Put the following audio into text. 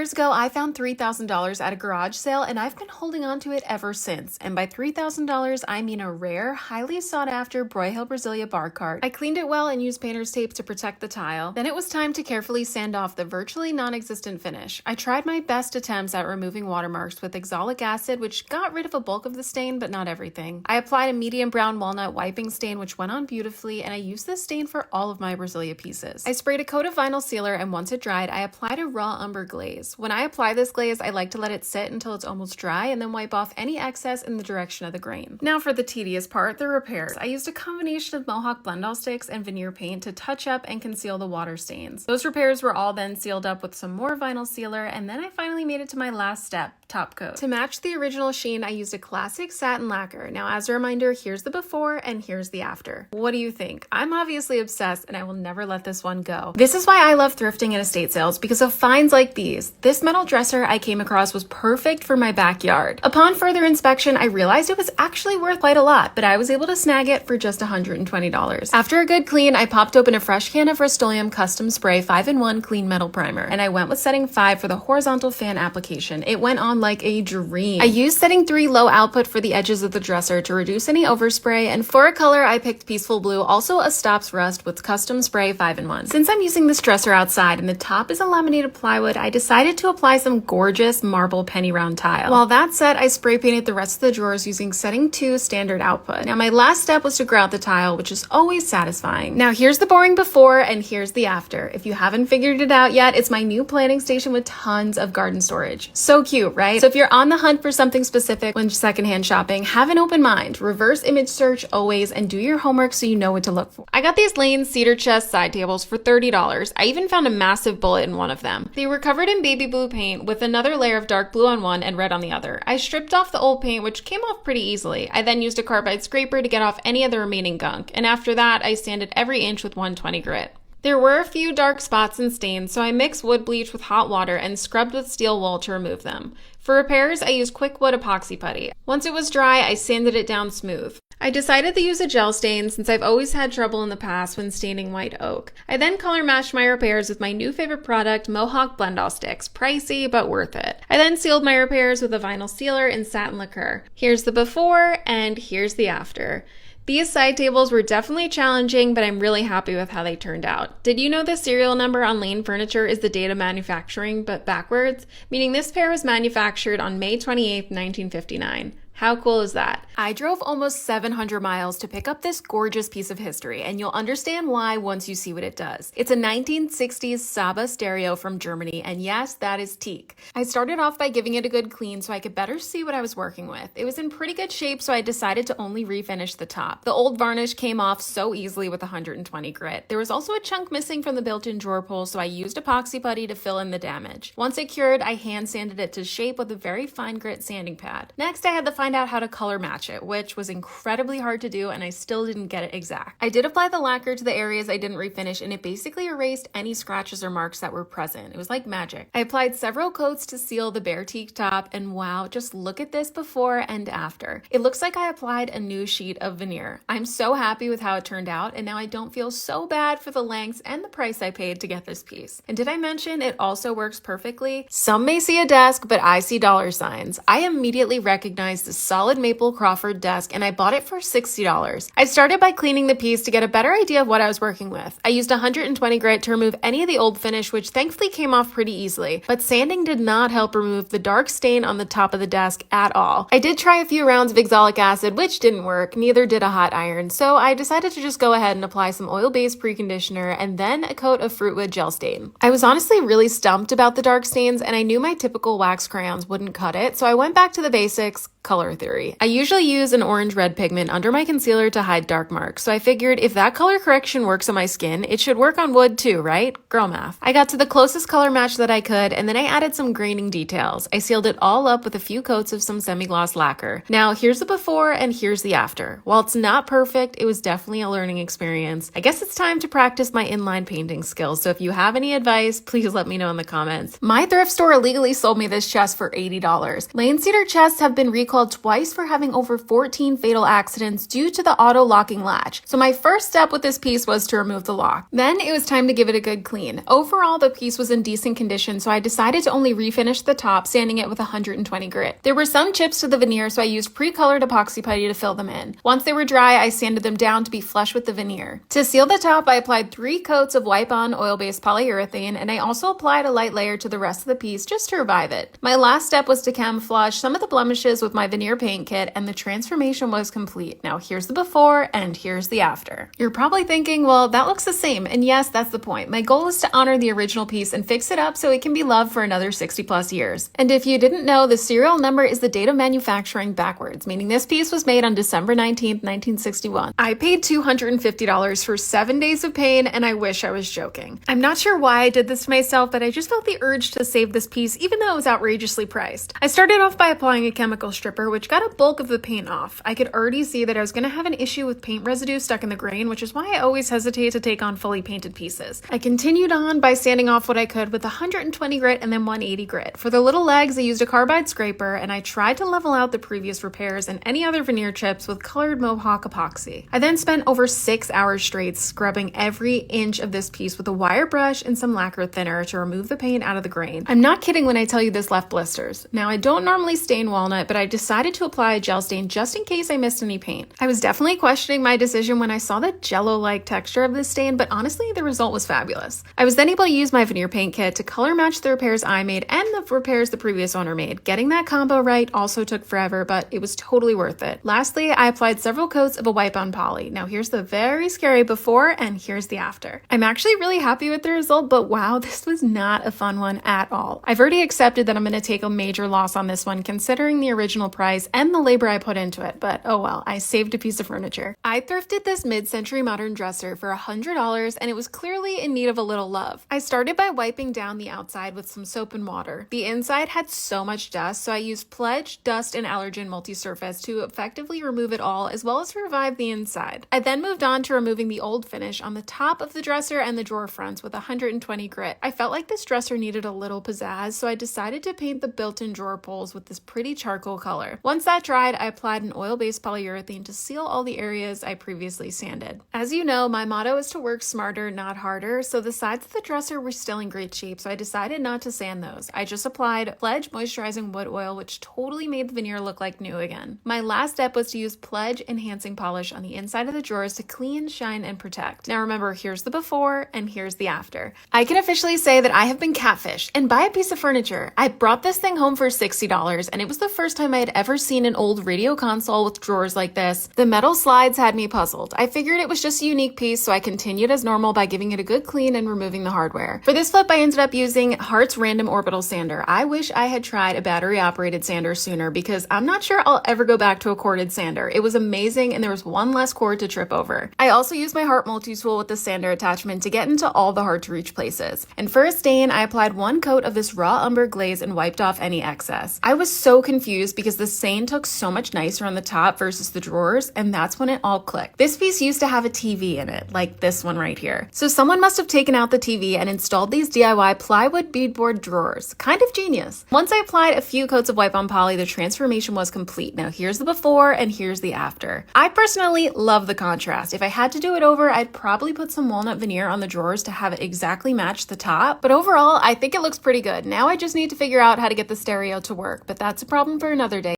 years ago, I found $3,000 at a garage sale, and I've been holding on to it ever since. And by $3,000, I mean a rare, highly sought after Broyhill Brasilia bar cart. I cleaned it well and used painter's tape to protect the tile. Then it was time to carefully sand off the virtually non-existent finish. I tried my best attempts at removing watermarks with oxalic acid, which got rid of a bulk of the stain, but not everything. I applied a medium brown walnut wiping stain, which went on beautifully, and I used this stain for all of my Brasilia pieces. I sprayed a coat of vinyl sealer, and once it dried, I applied a raw umber glaze. When I apply this glaze, I like to let it sit until it's almost dry and then wipe off any excess in the direction of the grain. Now for the tedious part, the repairs. I used a combination of Mohawk blend-all sticks and veneer paint to touch up and conceal the water stains. Those repairs were all then sealed up with some more vinyl sealer, and then I finally made it to my last step, top coat. To match the original sheen, I used a classic satin lacquer. Now as a reminder, here's the before and here's the after. What do you think? I'm obviously obsessed and I will never let this one go. This is why I love thrifting and estate sales, because of finds like these. This metal dresser I came across was perfect for my backyard. Upon further inspection, I realized it was actually worth quite a lot, but I was able to snag it for just $120. After a good clean, I popped open a fresh can of Rust-Oleum Custom Spray 5-in-1 Clean Metal Primer, and I went with setting 5 for the horizontal fan application. It went on like a dream. I used setting 3 low output for the edges of the dresser to reduce any overspray, and for a color, I picked Peaceful Blue, also a stops rust with Custom Spray 5-in-1. Since I'm using this dresser outside and the top is a laminated plywood, I decided to apply some gorgeous marble penny round tile. While that's set, I spray painted the rest of the drawers using setting 2 standard output. Now my last step was to grout the tile, which is always satisfying. Now here's the boring before and here's the after. If you haven't figured it out yet, it's my new planting station with tons of garden storage. So cute, right? So if you're on the hunt for something specific when secondhand shopping, have an open mind, reverse image search always, and do your homework so you know what to look for. I got these Lane cedar chest side tables for $30. I even found a massive bullet in one of them. They were covered in baby blue paint with another layer of dark blue on one and red on the other. I stripped off the old paint, which came off pretty easily. I then used a carbide scraper to get off any of the remaining gunk, and after that, I sanded every inch with 120 grit. There were a few dark spots and stains, so I mixed wood bleach with hot water and scrubbed with steel wool to remove them. For repairs, I used quick wood epoxy putty. Once it was dry, I sanded it down smooth. I decided to use a gel stain since I've always had trouble in the past when staining white oak. I then color matched my repairs with my new favorite product, Mohawk blend-all sticks. Pricey, but worth it. I then sealed my repairs with a vinyl sealer and satin lacquer. Here's the before and here's the after. These side tables were definitely challenging, but I'm really happy with how they turned out. Did you know the serial number on Lane Furniture is the date of manufacturing, but backwards? Meaning this pair was manufactured on May 28, 1959. How cool is that? I drove almost 700 miles to pick up this gorgeous piece of history, and you'll understand why once you see what it does. It's a 1960s Saba stereo from Germany, and yes, that is teak. I started off by giving it a good clean so I could better see what I was working with. It was in pretty good shape, so I decided to only refinish the top. The old varnish came off so easily with 120 grit. There was also a chunk missing from the built-in drawer pull, so I used epoxy putty to fill in the damage. Once it cured, I hand sanded it to shape with a very fine grit sanding pad. Next, I had to find out how to color match it, which was incredibly hard to do, and I still didn't get it exact. I did apply the lacquer to the areas I didn't refinish, and it basically erased any scratches or marks that were present. It was like magic. I applied several coats to seal the bare teak top, and wow, just look at this before and after. It looks like I applied a new sheet of veneer. I'm so happy with how it turned out, and now I don't feel so bad for the lengths and the price I paid to get this piece. And did I mention it also works perfectly? Some may see a desk, but I see dollar signs. I immediately recognized the solid maple Crawford desk, and I bought it for $60. I started by cleaning the piece to get a better idea of what I was working with. I used 120 grit to remove any of the old finish, which thankfully came off pretty easily, but sanding did not help remove the dark stain on the top of the desk at all. I did try a few rounds of oxalic acid, which didn't work, neither did a hot iron, so I decided to just go ahead and apply some oil-based preconditioner and then a coat of fruitwood gel stain. I was honestly really stumped about the dark stains, and I knew my typical wax crayons wouldn't cut it, so I went back to the basics, color theory. I usually use an orange-red pigment under my concealer to hide dark marks, so I figured if that color correction works on my skin, it should work on wood too, right? Girl math. I got to the closest color match that I could, and then I added some graining details. I sealed it all up with a few coats of some semi-gloss lacquer. Now, here's the before and here's the after. While it's not perfect, it was definitely a learning experience. I guess it's time to practice my inline painting skills, so if you have any advice, please let me know in the comments. My thrift store illegally sold me this chest for $80. Lane cedar chests have been recalled recalled twice for having over 14 fatal accidents due to the auto-locking latch. So my first step with this piece was to remove the lock. Then it was time to give it a good clean. Overall, the piece was in decent condition, so I decided to only refinish the top, sanding it with 120 grit. There were some chips to the veneer, so I used pre-colored epoxy putty to fill them in. Once they were dry, I sanded them down to be flush with the veneer. To seal the top, I applied 3 coats of wipe-on oil-based polyurethane, and I also applied a light layer to the rest of the piece just to revive it. My last step was to camouflage some of the blemishes with my veneer paint kit, and the transformation was complete. Now here's the before and here's the after. You're probably thinking, well, that looks the same, and yes, that's the point. My goal is to honor the original piece and fix it up so it can be loved for another 60 plus years. And if you didn't know, the serial number is the date of manufacturing backwards, meaning this piece was made on December 19th, 1961. I paid $250 for 7 days of pain, and I wish I was joking. I'm not sure why I did this to myself, but I just felt the urge to save this piece even though it was outrageously priced. I started off by applying a chemical stripper, which got a bulk of the paint off. I could already see that I was going to have an issue with paint residue stuck in the grain, which is why I always hesitate to take on fully painted pieces. I continued on by sanding off what I could with 120 grit and then 180 grit. For the little legs, I used a carbide scraper, and I tried to level out the previous repairs and any other veneer chips with colored Mohawk epoxy. I then spent over 6 hours straight scrubbing every inch of this piece with a wire brush and some lacquer thinner to remove the paint out of the grain. I'm not kidding when I tell you this left blisters. Now, I don't normally stain walnut, but I decided to apply a gel stain just in case I missed any paint. I was definitely questioning my decision when I saw the jello-like texture of this stain, but honestly, the result was fabulous. I was then able to use my veneer paint kit to color match the repairs I made and the repairs the previous owner made. Getting that combo right also took forever, but it was totally worth it. Lastly, I applied several coats of a wipe-on poly. Now here's the very scary before and here's the after. I'm actually really happy with the result, but wow, this was not a fun one at all. I've already accepted that I'm going to take a major loss on this one considering the original price and the labor I put into it, but oh well, I saved a piece of furniture. I thrifted this mid-century modern dresser for $100 and it was clearly in need of a little love. I started by wiping down the outside with some soap and water. The inside had so much dust, so I used Pledge, Dust, and Allergen Multi-Surface to effectively remove it all as well as revive the inside. I then moved on to removing the old finish on the top of the dresser and the drawer fronts with 120 grit. I felt like this dresser needed a little pizzazz, so I decided to paint the built-in drawer pulls with this pretty charcoal color. Once that dried, I applied an oil-based polyurethane to seal all the areas I previously sanded. As you know, my motto is to work smarter, not harder, so the sides of the dresser were still in great shape, so I decided not to sand those. I just applied Pledge Moisturizing Wood Oil, which totally made the veneer look like new again. My last step was to use Pledge Enhancing Polish on the inside of the drawers to clean, shine, and protect. Now remember, here's the before and here's the after. I can officially say that I have been catfished and buy a piece of furniture. I brought this thing home for $60, and it was the first time I had ever seen an old radio console with drawers like this. The metal slides had me puzzled. I figured it was just a unique piece, so I continued as normal by giving it a good clean and removing the hardware. For this flip, I ended up using Hart's Random Orbital Sander. I wish I had tried a battery-operated sander sooner because I'm not sure I'll ever go back to a corded sander. It was amazing, and there was one less cord to trip over. I also used my Hart multi-tool with the sander attachment to get into all the hard-to-reach places. And for a stain, I applied 1 coat of this raw umber glaze and wiped off any excess. I was so confused because the stain took so much nicer on the top versus the drawers, and that's when it all clicked. This piece used to have a TV in it, like this one right here. So someone must have taken out the TV and installed these DIY plywood beadboard drawers. Kind of genius. Once I applied a few coats of wipe-on poly, the transformation was complete. Now here's the before and here's the after. I personally love the contrast. If I had to do it over, I'd probably put some walnut veneer on the drawers to have it exactly match the top, but overall, I think it looks pretty good. Now I just need to figure out how to get the stereo to work, but that's a problem for another day.